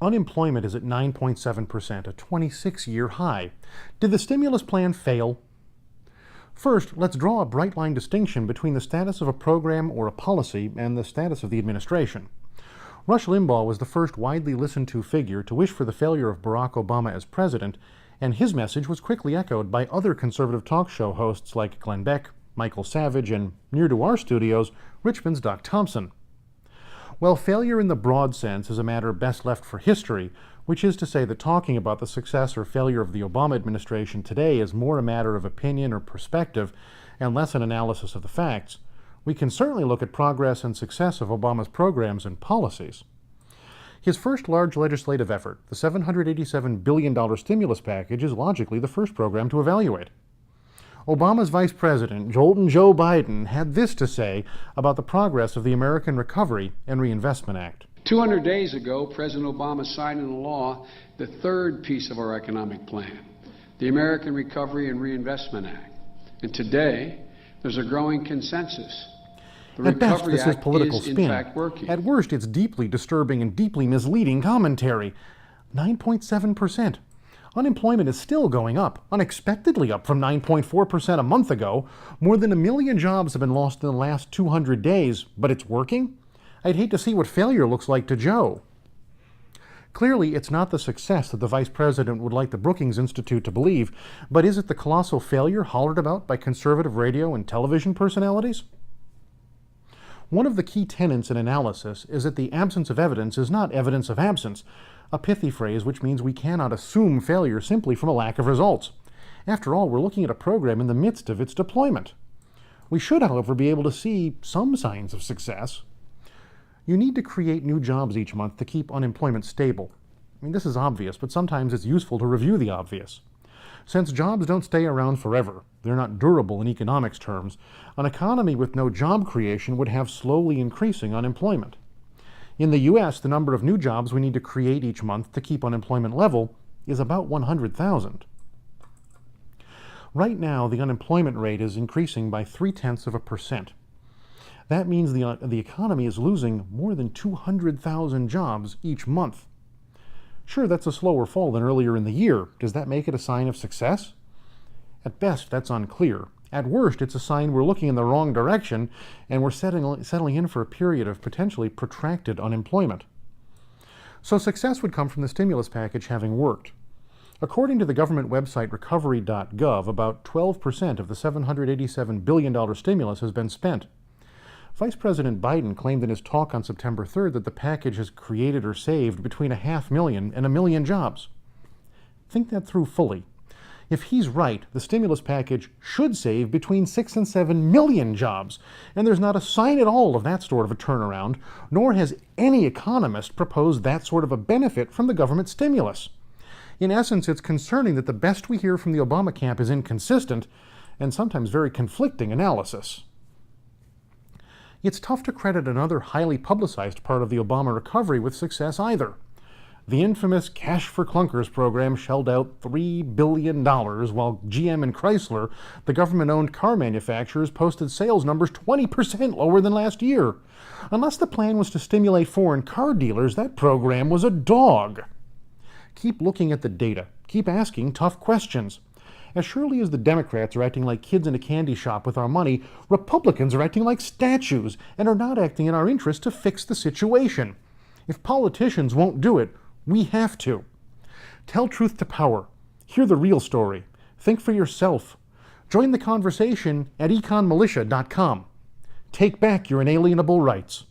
Unemployment is at 9.7%, a 26-year high. Did the stimulus plan fail? First, let's draw a bright line distinction between the status of a program or a policy and the status of the administration. Rush Limbaugh was the first widely listened to figure to wish for the failure of Barack Obama as president, and his message was quickly echoed by other conservative talk show hosts like Glenn Beck, Michael Savage, and, near to our studios, Richmonds Doc Thompson. Well, failure in the broad sense is a matter best left for history, which is to say that talking about the success or failure of the Obama administration today is more a matter of opinion or perspective and less an analysis of the facts. We can certainly look at progress and success of Obama's programs and policies. His first large legislative effort, the $787 billion stimulus package, is logically the first program to evaluate. Obama's Vice President, Joltin' Joe Biden, had this to say about the progress of the American Recovery and Reinvestment Act. 200 days ago, President Obama signed into law the third piece of our economic plan, the American Recovery and Reinvestment Act. And today, there's a growing consensus. The At best, Recovery this is Act political is, in spin. fact, working. At worst, it's deeply disturbing and deeply misleading commentary. 9.7%. Unemployment is still going up, unexpectedly up from 9.4% a month ago. More than 1 million jobs have been lost in the last 200 days, but it's working? I'd hate to see what failure looks like to Joe. Clearly, it's not the success that the Vice President would like the Brookings Institute to believe, but is it the colossal failure hollered about by conservative radio and television personalities? One of the key tenets in analysis is that the absence of evidence is not evidence of absence, a pithy phrase which means we cannot assume failure simply from a lack of results. After all, we're looking at a program in the midst of its deployment. We should, however, be able to see some signs of success. You need to create new jobs each month to keep unemployment stable. This is obvious, but sometimes it's useful to review the obvious. Since jobs don't stay around forever, they're not durable in economics terms, an economy with no job creation would have slowly increasing unemployment. In the U.S., the number of new jobs we need to create each month to keep unemployment level is about 100,000. Right now, the unemployment rate is increasing by 0.3%. That means the economy is losing more than 200,000 jobs each month. Sure, that's a slower fall than earlier in the year. Does that make it a sign of success? At best, that's unclear. At worst, it's a sign we're looking in the wrong direction and we're settling in for a period of potentially protracted unemployment. So success would come from the stimulus package having worked. According to the government website recovery.gov, about 12% of the $787 billion stimulus has been spent. Vice President Biden claimed in his talk on September 3rd that the package has created or saved between 500,000 and 1 million jobs. Think that through fully. If he's right, the stimulus package should save between 6 and 7 million jobs, and there's not a sign at all of that sort of a turnaround, nor has any economist proposed that sort of a benefit from the government stimulus. In essence, it's concerning that the best we hear from the Obama camp is inconsistent and sometimes very conflicting analysis. It's tough to credit another highly publicized part of the Obama recovery with success either. The infamous Cash for Clunkers program shelled out $3 billion, while GM and Chrysler, the government-owned car manufacturers, posted sales numbers 20% lower than last year. Unless the plan was to stimulate foreign car dealers, that program was a dog. Keep looking at the data. Keep asking tough questions. As surely as the Democrats are acting like kids in a candy shop with our money, Republicans are acting like statues and are not acting in our interest to fix the situation. If politicians won't do it, we have to. Tell truth to power. Hear the real story. Think for yourself. Join the conversation at econmilitia.com. Take back your inalienable rights.